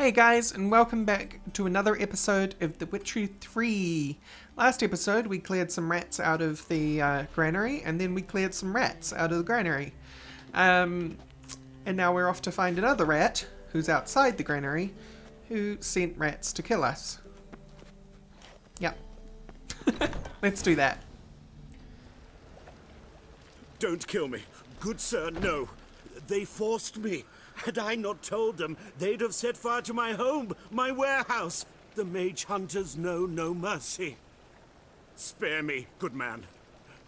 Hey guys, and welcome back to another episode of The Witcher 3. Last episode we cleared some rats out of the granary, and then we cleared some rats out of the granary. And now we're off to find another rat, who's outside the granary, who sent rats to kill us. Yep. Let's do that. Don't kill me. Good sir, no. They forced me. Had I not told them, they'd have set fire to my home, my warehouse. The mage hunters know no mercy. Spare me, good man.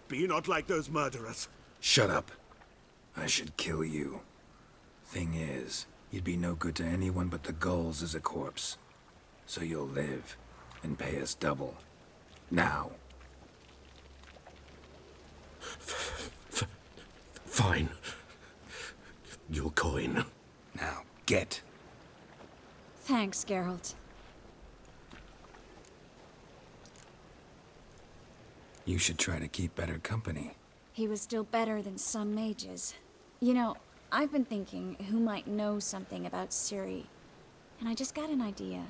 Be not like those murderers. Shut up. I should kill you. Thing is, you'd be no good to anyone but the gulls as a corpse. So you'll live and pay us double. Now. Fine. Your coin. Now, get. Thanks, Geralt. You should try to keep better company. He was still better than some mages. You know, I've been thinking who might know something about Ciri. And I just got an idea.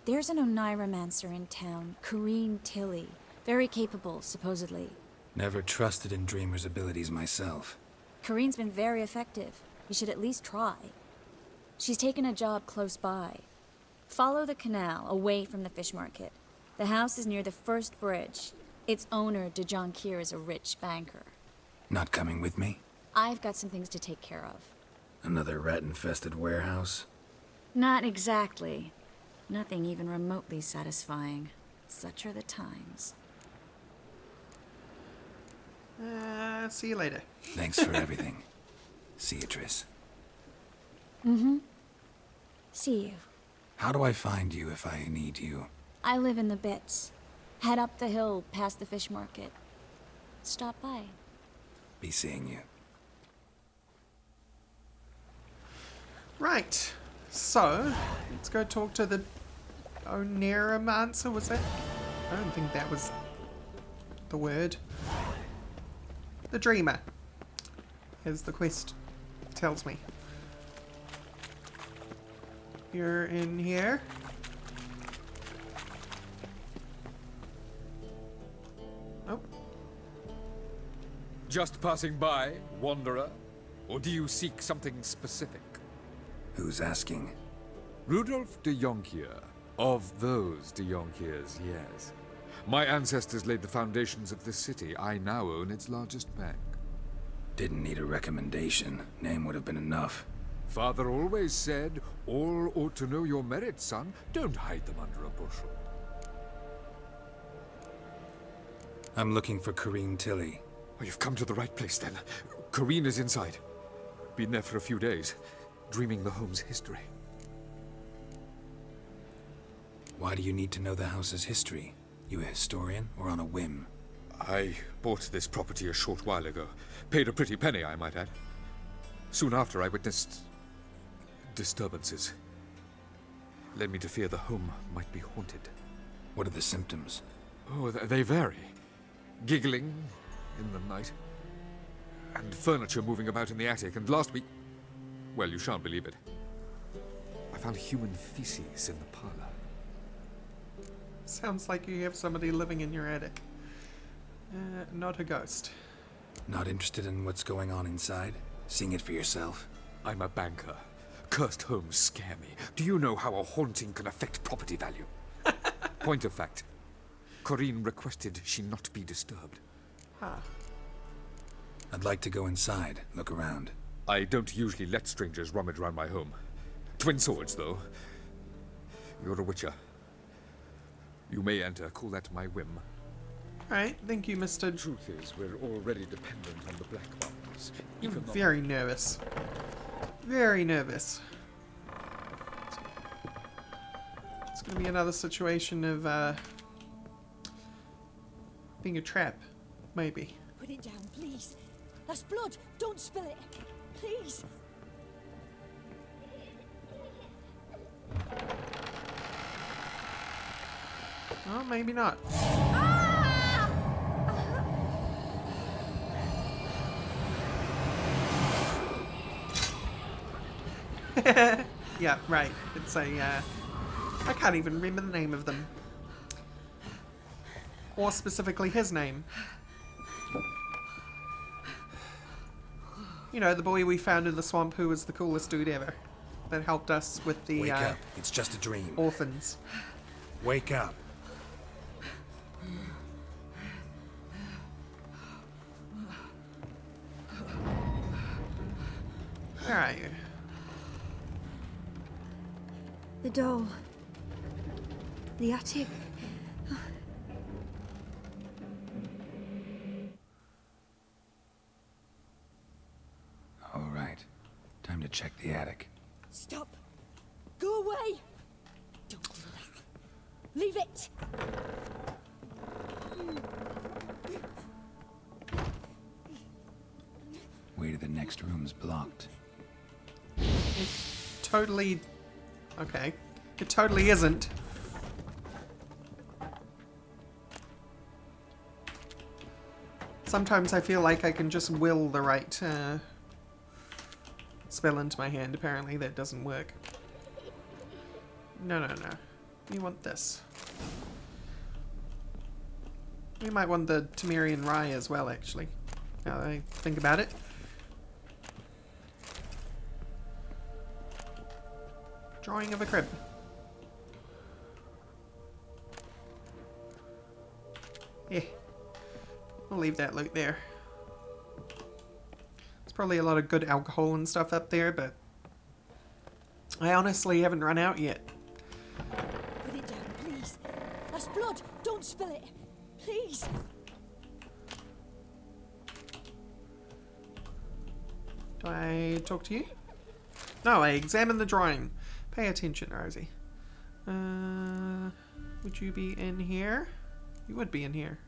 There's an Oneiromancer in town, Corrine Tilly. Very capable, supposedly. Never trusted in Dreamer's abilities myself. Corrine's been very effective. You should at least try. She's taken a job close by. Follow the canal, away from the fish market. The house is near the first bridge. Its owner, de Jonquière, is a rich banker. Not coming with me? I've got some things to take care of. Another rat-infested warehouse? Not exactly. Nothing even remotely satisfying. Such are the times. See you later. Thanks for everything. See you, Triss. See you. How do I find you if I need you? I live in the Bits. Head up the hill past the fish market. Stop by. Be seeing you. Right. So, let's go talk to the Oneiromancer, was that? I don't think that was the word. The Dreamer, as the quest tells me. You're in here. Oh. Just passing by, wanderer? Or do you seek something specific? Who's asking? Rudolf de Jonquière. Of those de Jonquières, yes. My ancestors laid the foundations of this city. I now own its largest bank. Didn't need a recommendation. Name would have been enough. Father always said, all ought to know your merits, son. Don't hide them under a bushel. I'm looking for Corrine Tilly. Oh, you've come to the right place, then. Corrine is inside. Been there for a few days, dreaming the home's history. Why do you need to know the house's history? You a historian, or on a whim? I bought this property a short while ago. Paid a pretty penny, I might add. Soon after, I witnessed disturbances. Led me to fear the home might be haunted. What are the symptoms? Oh, they vary. Giggling in the night. And furniture moving about in the attic. And last week... well, you shan't believe it. I found human feces in the parlor. Sounds like you have somebody living in your attic. Not a ghost. Not interested in what's going on inside? Seeing it for yourself? I'm a banker. Cursed homes scare me. Do you know how a haunting can affect property value? Point of fact. Corrine requested she not be disturbed. Ah. I'd like to go inside, look around. I don't usually let strangers rummage around my home. Twin swords, though. You're a witcher. You may enter, call that my whim. Alright, thank you, Mr. Truth is, we're already dependent on the black ones. I'm very nervous. Very nervous. It's gonna be another situation of, being a trap. Maybe. Put it down, please. That's blood. Don't spill it. Please. Oh, maybe not. Yeah, right. It's a, I can't even remember the name of them. Or specifically his name. You know, the boy we found in the swamp who was the coolest dude ever. That helped us with the, Wake up. It's just a dream. orphans. Wake up. Where are you? The doll. The attic. All right. Time to check the attic. Stop. Go away. Don't do that. Leave it. Way to the next room's blocked. Totally... Okay. It totally isn't. Sometimes I feel like I can just will the right spell into my hand. Apparently that doesn't work. No, no, no. We want this. We might want the Temerian Rye as well, actually. Now that I think about it. Drawing of a crib. Yeah. We'll leave that loot there. There's probably a lot of good alcohol and stuff up there, but I honestly haven't run out yet. Put it down, please. That's blood. Don't spill it. Please. Do I talk to you? No, I examine the drawing. Pay attention, Rosie. Would you be in here? You would be in here.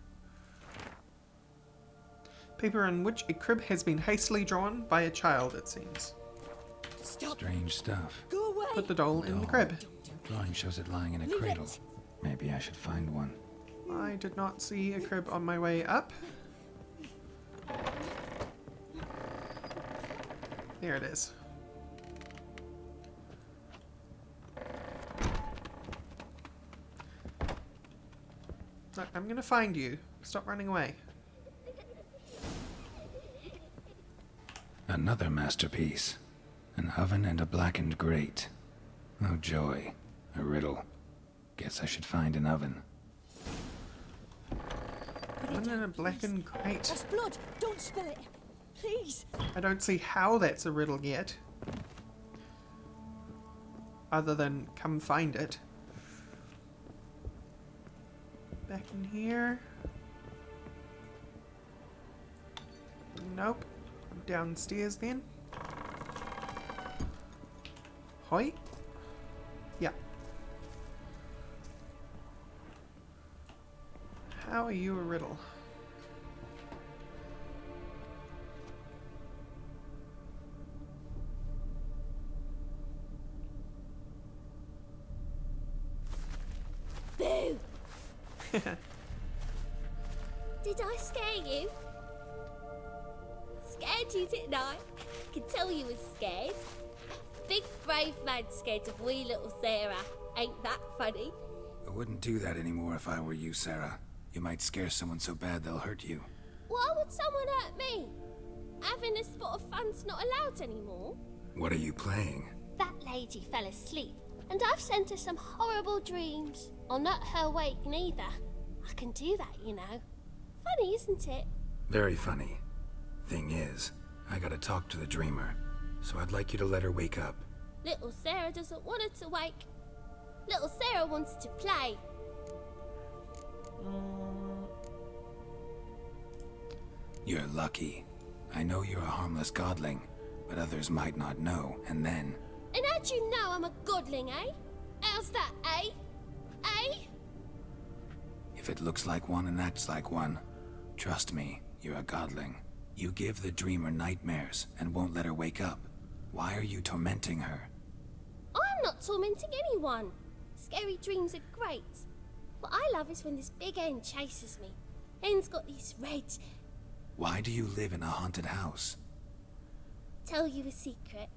Paper on which a crib has been hastily drawn by a child, it seems. Stop. Strange stuff. Go away. Put the doll in the crib. Drawing shows it lying in a Leave cradle. it. Maybe I should find one. I did not see a crib on my way up. There it is. Look, I'm gonna find you. Stop running away. Another masterpiece. An oven and a blackened grate. Oh joy. A riddle. Guess I should find an oven. One in a blackened grate. That's blood. Don't spill it. Please. I don't see how that's a riddle yet. Other than come find it. Back in here. Nope. Downstairs then. Hoi. Yeah. How are you a riddle? Boo! Did I scare you? Scared you, didn't I? I can tell you was scared. Big brave man scared of wee little Sarah. Ain't that funny? I wouldn't do that anymore if I were you, Sarah. You might scare someone so bad they'll hurt you. Why would someone hurt me? Having a spot of fun's not allowed anymore. What are you playing? That lady fell asleep, and I've sent her some horrible dreams. I'll not her awake neither. I can do that, you know. Funny, isn't it? Very funny. Thing is, I gotta talk to the dreamer, so I'd like you to let her wake up. Little Sarah doesn't want her to wake. Little Sarah wants to play. You're lucky. I know you're a harmless godling, but others might not know, and then... And how'd you know I'm a godling, eh? How's that, eh? Eh? If it looks like one and acts like one, trust me, you're a godling. You give the dreamer nightmares and won't let her wake up. Why are you tormenting her? I'm not tormenting anyone. Scary dreams are great. What I love is when this big hen chases me. Hen's got these red... Why do you live in a haunted house? Tell you a secret.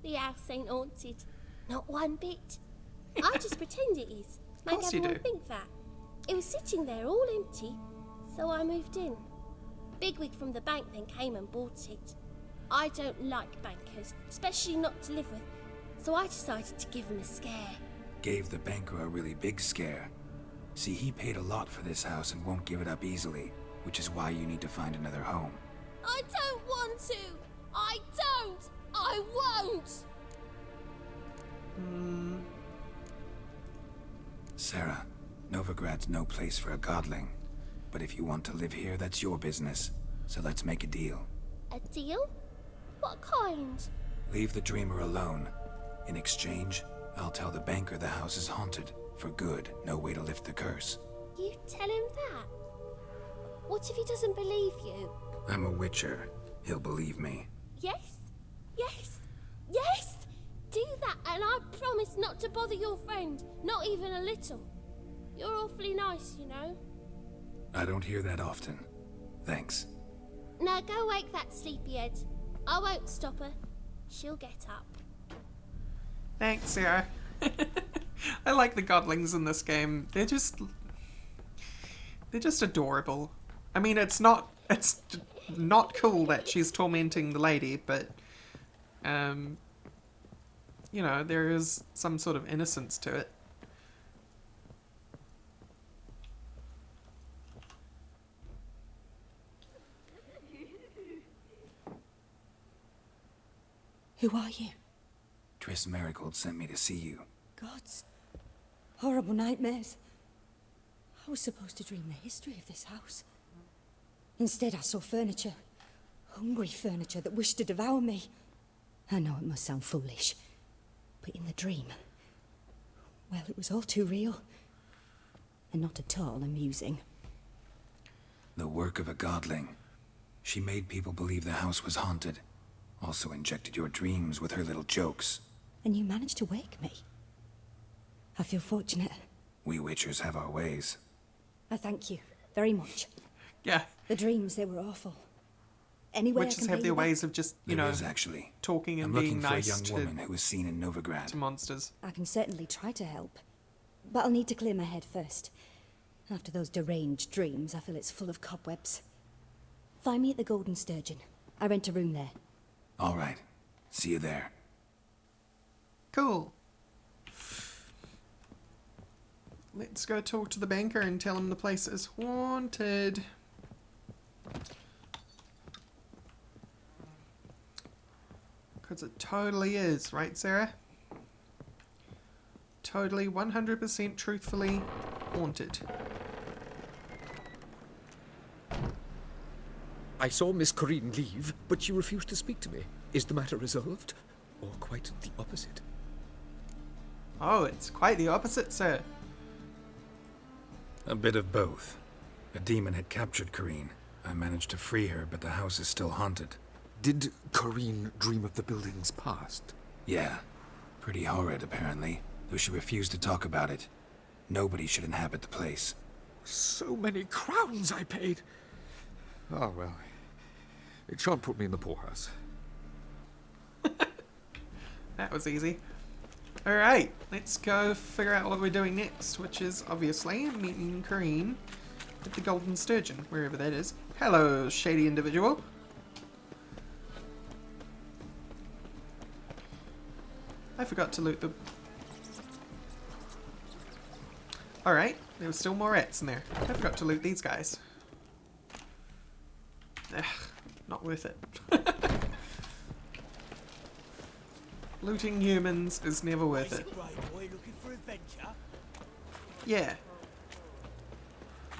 The house ain't haunted. Not one bit. I just pretend it is. Make course you everyone do. think that. It was sitting there all empty, so I moved in. Bigwig from the bank then came and bought it. I don't like bankers, especially not to live with, so I decided to give him a scare. Gave the banker a really big scare. See, he paid a lot for this house and won't give it up easily, which is why you need to find another home. I don't want to! I don't! I won't! Sarah, Novigrad's no place for a godling. But if you want to live here, that's your business. So let's make a deal. A deal? What kind? Leave the dreamer alone. In exchange, I'll tell the banker the house is haunted. For good, no way to lift the curse. You tell him that? What if he doesn't believe you? I'm a witcher. He'll believe me. Yes? Yes? Yes! Do that and I promise not to bother your friend. Not even a little. You're awfully nice, you know. I don't hear that often. Thanks. Now go wake that sleepyhead. I won't stop her. She'll get up. Thanks, Sarah. I like the godlings in this game. They're just adorable. I mean, it's not cool that she's tormenting the lady, but you know, there is some sort of innocence to it. Who are you? Triss Marigold sent me to see you. Gods. Horrible nightmares. I was supposed to dream the history of this house. Instead, I saw furniture. Hungry furniture that wished to devour me. I know it must sound foolish, but in the dream, well, it was all too real. And not at all amusing. The work of a godling. She made people believe the house was haunted. Also injected your dreams with her little jokes. And you managed to wake me. I feel fortunate. We witchers have our ways. I thank you very much. Yeah. The dreams, they were awful. Anyway, Witches have their ways of just, you There know, is, actually. talking and I'm being looking for nice a young to woman who was seen in Novigrad. monsters. I can certainly try to help. But I'll need to clear my head first. After those deranged dreams, I feel it's full of cobwebs. Find me at the Golden Sturgeon. I rent a room there. All right. See you there. Cool. Let's go talk to the banker and tell him the place is haunted. Because it totally is, right, Sarah? Totally, 100% truthfully haunted. I saw Miss Corinne leave, but she refused to speak to me. Is the matter resolved? Or quite the opposite? Oh, it's quite the opposite, sir. A bit of both. A demon had captured Corinne. I managed to free her, but the house is still haunted. Did Corinne dream of the building's past? Yeah. Pretty horrid, apparently. Though she refused to talk about it. Nobody should inhabit the place. So many crowns I paid! Oh, well. It shan't put me in the poorhouse. That was easy. Alright, let's go figure out what we're doing next, which is obviously meeting Corinne at the Golden Sturgeon, wherever that is. Hello, shady individual. I forgot to loot the... Alright, there were still more rats in there. I forgot to loot these guys. Ugh, not worth it. Looting humans is never worth it. Right, boy, looking for adventure? Yeah.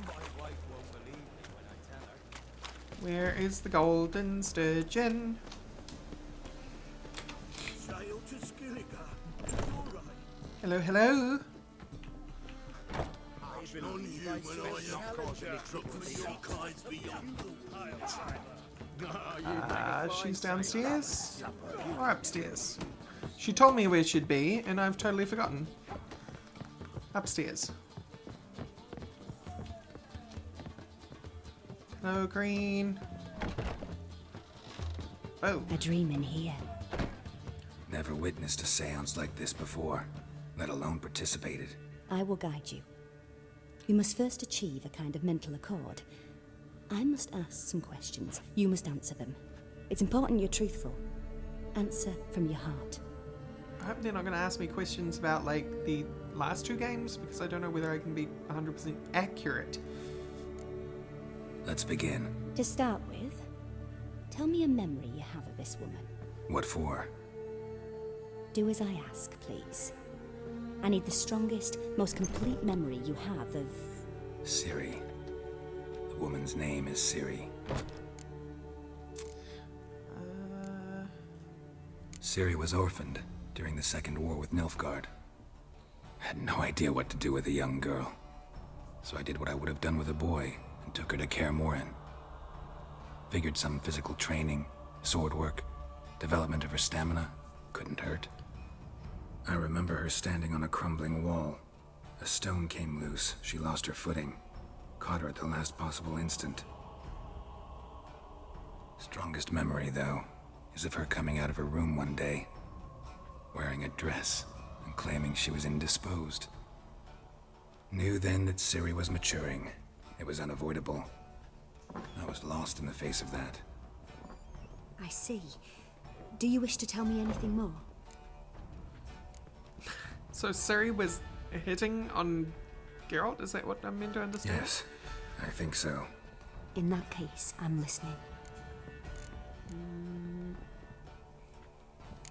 My wife won't believe me when I tell her. Where is the Golden Sturgeon? Sail to Skilliga. All right. Hello, hello. I've been on you when I have look for your kinds beyond. She's downstairs or upstairs. She told me where she'd be, and I've totally forgotten. Upstairs. Hello, Green. Oh, A dream in here. Never witnessed a seance like this before, let alone participated. I will guide you. You must first achieve a kind of mental accord. I must ask some questions. You must answer them. It's important you're truthful. Answer from your heart. I hope they're not going to ask me questions about, like, the last 2 games, because I don't know whether I can be 100% accurate. Let's begin. To start with, tell me a memory you have of this woman. What for? Do as I ask, please. I need the strongest, most complete memory you have of... Ciri. The woman's name is Ciri. Ciri was orphaned during the Second War with Nilfgaard. I had no idea what to do with a young girl, so I did what I would have done with a boy and took her to Kaer Morhen. Figured some physical training, sword work, development of her stamina couldn't hurt. I remember her standing on a crumbling wall. A stone came loose, she lost her footing, caught her at the last possible instant. Strongest memory, though, is of her coming out of her room one day, wearing a dress and claiming she was indisposed. Knew then that Ciri was maturing. It was unavoidable. I was lost in the face of that. I see. Do you wish to tell me anything more? So Ciri was hitting on Geralt? Is that what I'm meant to understand? Yes, I think so. In that case, I'm listening.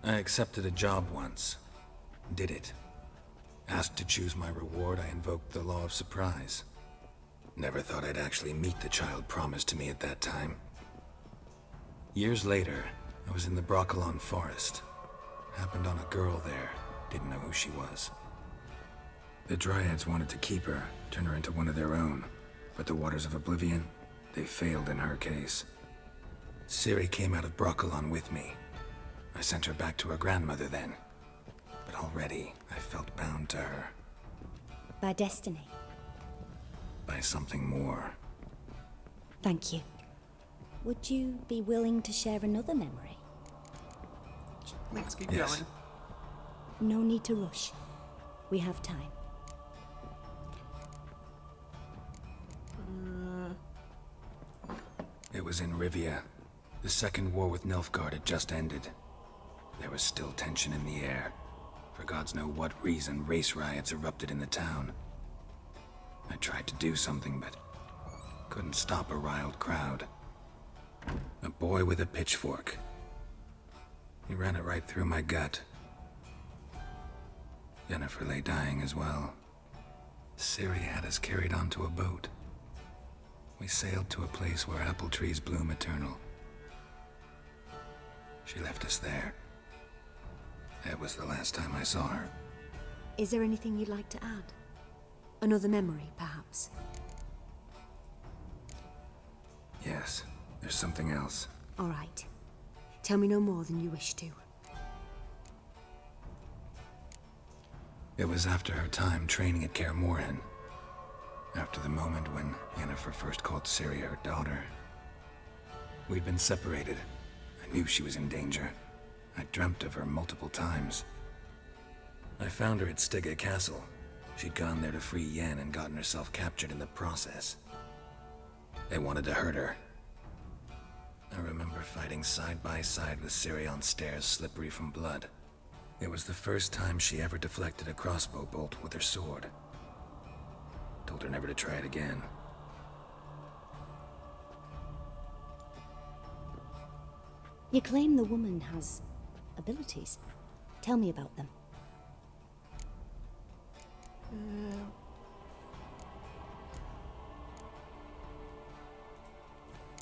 I accepted a job once. Did it. Asked to choose my reward, I invoked the law of surprise. Never thought I'd actually meet the child promised to me at that time. Years later, I was in the Broccolon forest. Happened on a girl there. Didn't know who she was. The Dryads wanted to keep her, turn her into one of their own. But the Waters of Oblivion, they failed in her case. Ciri came out of Broccolon with me. I sent her back to her grandmother then. But already, I felt bound to her. By destiny. By something more. Thank you. Would you be willing to share another memory? Let's keep Yes. going. No need to rush. We have time. It was in Rivia. The Second War with Nilfgaard had just ended. There was still tension in the air. For gods know what reason, race riots erupted in the town. I tried to do something, but couldn't stop a riled crowd. A boy with a pitchfork. He ran it right through my gut. Yennefer lay dying as well. Ciri had us carried onto a boat. We sailed to a place where apple trees bloom eternal. She left us there. That was the last time I saw her. Is there anything you'd like to add? Another memory, perhaps? Yes, there's something else. All right. Tell me no more than you wish to. It was after her time training at Kaer Morhen. After the moment when Yennefer first called Ciri her daughter. We'd been separated. I knew she was in danger. I dreamt of her multiple times. I found her at Stygga Castle. She'd gone there to free Yen and gotten herself captured in the process. They wanted to hurt her. I remember fighting side by side with Ciri on stairs slippery from blood. It was the first time she ever deflected a crossbow bolt with her sword. Told her never to try it again. You claim the woman has abilities. Tell me about them.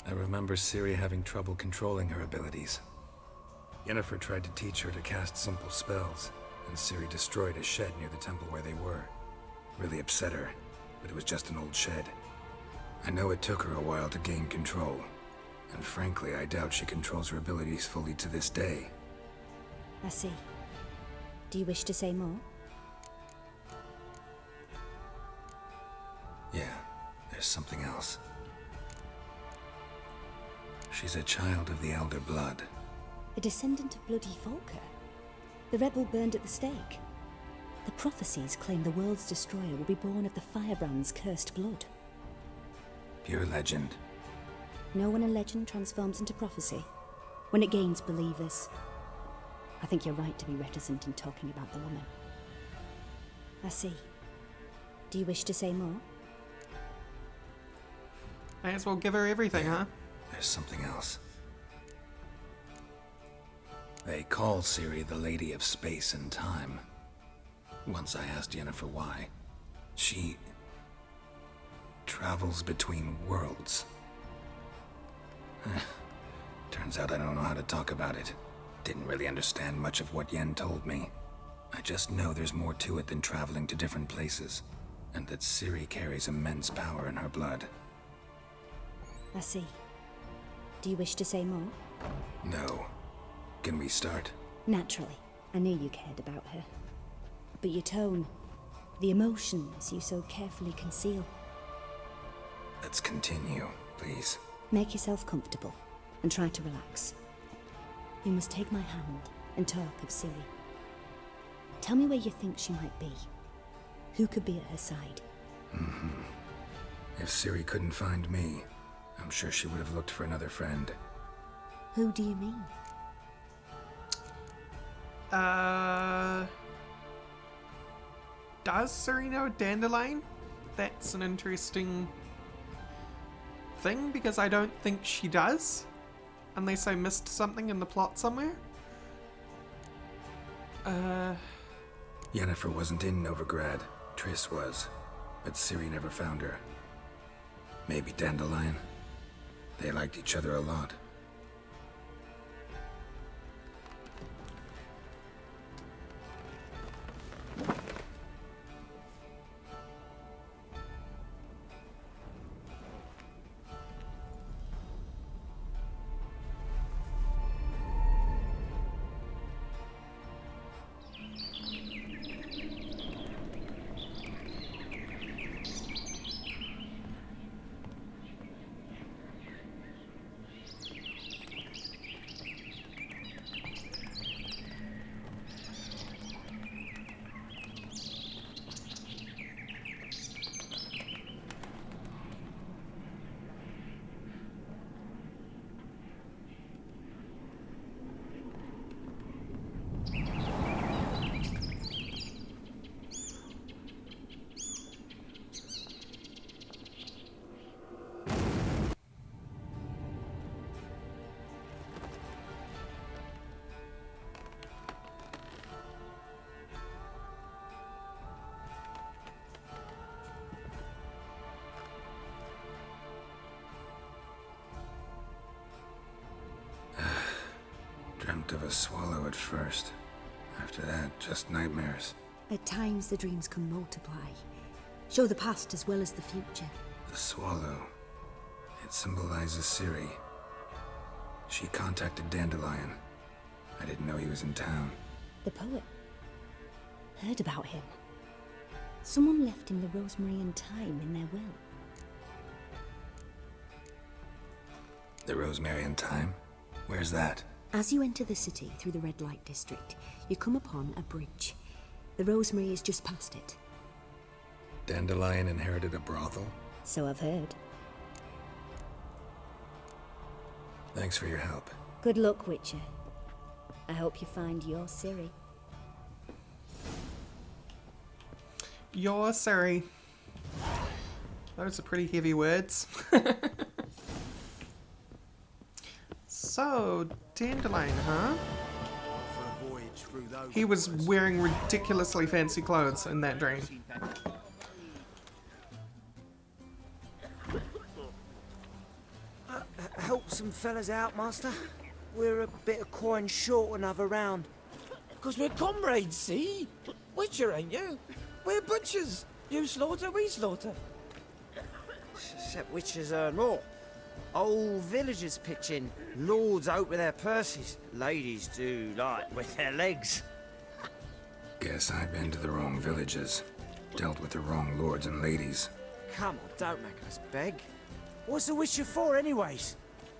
I remember Ciri having trouble controlling her abilities. Yennefer tried to teach her to cast simple spells, and Ciri destroyed a shed near the temple where they were. Really upset her, but it was just an old shed. I know it took her a while to gain control, and frankly, I doubt she controls her abilities fully to this day. I see. Do you wish to say more? Yeah, there's something else. She's a child of the Elder Blood. A descendant of bloody Volker? The rebel burned at the stake. The prophecies claim the world's destroyer will be born of the firebrand's cursed blood. Pure legend. Know when a legend transforms into prophecy? When it gains believers. I think you're right to be reticent in talking about the woman. I see. Do you wish to say more? May as well give her everything, huh? There's something else. They call Ciri the Lady of Space and Time. Once I asked Yennefer why. She travels between worlds. Turns out I don't know how to talk about it. Didn't really understand much of what Yen told me. I just know there's more to it than traveling to different places, and that Ciri carries immense power in her blood. I see. Do you wish to say more? No. Can we start? Naturally. I knew you cared about her. But your tone, the emotions you so carefully conceal. Let's continue, please. Make yourself comfortable, and try to relax. You must take my hand and talk of Ciri. Tell me where you think she might be. Who could be at her side? If Ciri couldn't find me, I'm sure she would have looked for another friend. Who do you mean? Does Ciri know Dandelion? That's an interesting thing, because I don't think she does. Unless I missed something in the plot somewhere. Yennefer wasn't in Novigrad. Triss was. But Ciri never found her. Maybe Dandelion. They liked each other a lot. Dreamt of a swallow at first. After that, just nightmares. At times the dreams can multiply. Show the past as well as the future. The swallow. It symbolizes Ciri. She contacted Dandelion. I didn't know he was in town. The poet. Heard about him. Someone left him the rosemary and thyme in their will. The Rosemary and Thyme? Where's that? As you enter the city through the red light district, you come upon a bridge. The rosemary is just past it. Dandelion inherited a brothel? So I've heard. Thanks for your help. Good luck, Witcher. I hope you find your Ciri. Your Ciri. Those are pretty heavy words. So, Dandelion, huh? He was wearing ridiculously fancy clothes in that dream. Help some fellas out, master. We're a bit of coin short another round. Because we're comrades, see? Witcher, ain't you? We're butchers. You slaughter, we slaughter. Except witchers earn more. Old villagers pitch in. Lords out with their purses. Ladies do like with their legs. Guess I've been to the wrong villages. Dealt with the wrong lords and ladies. Come on, don't make us beg. What's a witcher for, anyways?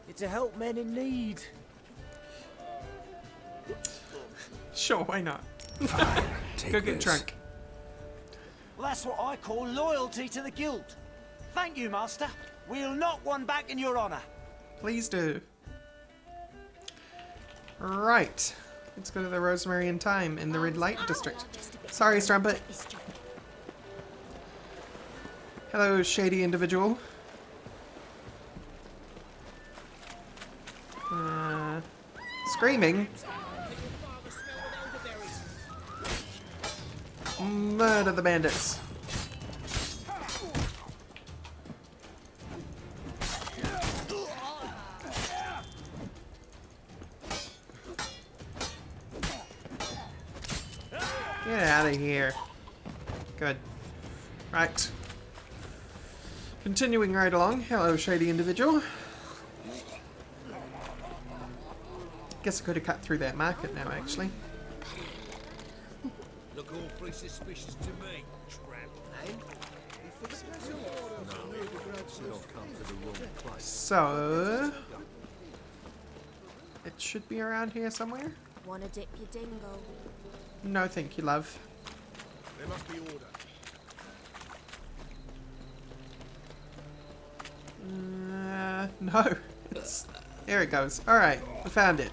It's to help men in need. Sure, why not? Fine, take Go get this. drunk. Well, that's what I call loyalty to the guild. Thank you, Master. We'll knock one back in your honour. Please do. Right. Let's go to the Rosemary and Thyme in the Red Light District. Sorry, Strumpet. Hello, shady individual. Screaming. Murder the bandits. Get out of here. Good. Right. Continuing right along. Hello, shady individual. Guess I could have cut through that market now, actually. Look awfully suspicious to me, tramp. So... it should be around here somewhere? Wanna dip your dingo? No, thank you, love. There must be order. No. There it goes. Alright, I found it.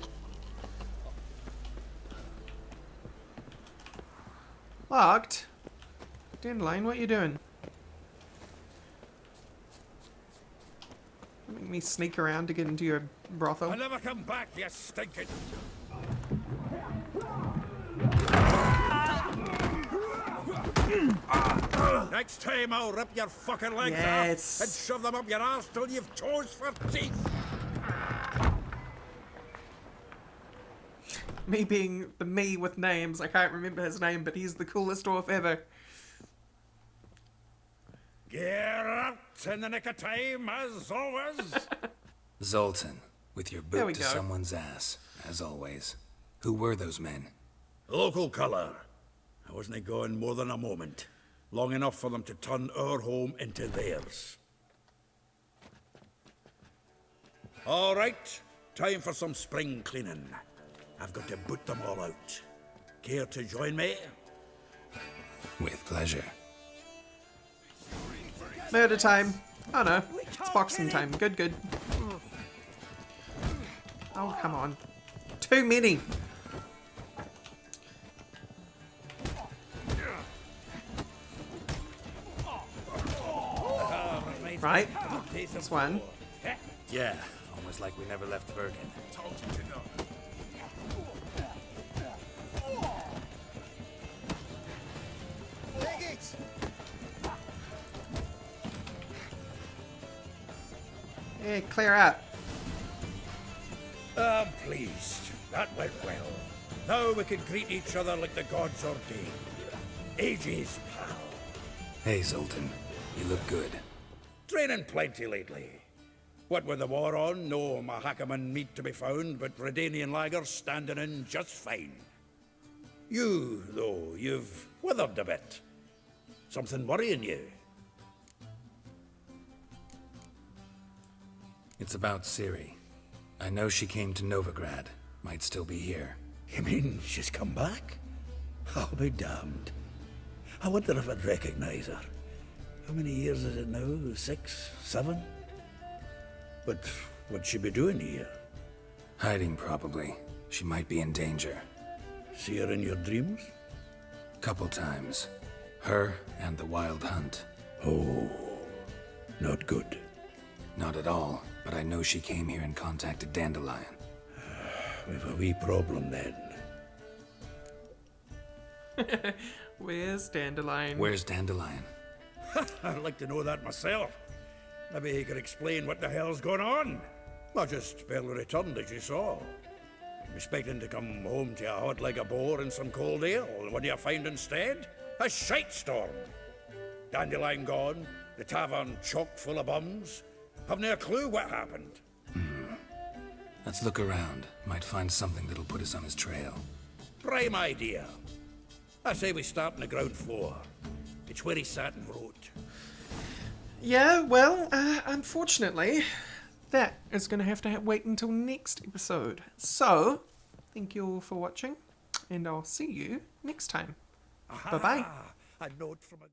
Locked? Dandelion, what you doing? Make me sneak around to get into your brothel. I'll never come back, you stinking. Next time I'll rip your fucking legs Yes. off and shove them up your arse till you've toes for teeth. Me being the me with names, I can't remember his name, but he's the coolest dwarf ever. Geralt, in the nick of time, as always. Zoltan, with your There we boot to go. someone's ass, as always. Who were those men? Local colour. I wasn't going more than a moment. Long enough for them to turn our home into theirs. All right, time for some spring cleaning. I've got to boot them all out. Care to join me? With pleasure. Murder time. Oh no, it's boxing time. Good, good. Oh, come on. Too many. Right, this one. Yeah, almost like we never left Bergen. Told you to know. Take it! Yeah, clear out. I'm pleased. That went well. Now we can greet each other like the gods ordained. Ages, pal. Hey, Zoltan. You look good. Training plenty lately. What with the war on, no Mahakaman meat to be found, but Redanian lagers standing in just fine. You, though, you've withered a bit. Something worrying you? It's about Ciri. I know she came to Novigrad. Might still be here. You mean she's come back? I'll be damned. I wonder if I'd recognize her. How many years is it now? 6, 7? But what'd she be doing here? Hiding, probably. She might be in danger. See her in your dreams? Couple times. Her and the Wild Hunt. Oh, not good. Not at all, but I know she came here and contacted Dandelion. We've a wee problem then. Where's Dandelion? Where's Dandelion? I'd like to know that myself. Maybe he could explain what the hell's going on. I just barely returned, as you saw. I'm expecting to come home to a hot like a boar and some cold ale. What do you find instead? A shite storm. Dandelion gone, the tavern chock full of bums. Haven't a clue what happened. Let's look around. Might find something that'll put us on his trail. Prime idea. I say we start on the ground floor. It's where he sat and wrote. Yeah, well, unfortunately, that is going to have to wait until next episode. So, thank you all for watching. and I'll see you next time. Bye-bye. A note from a...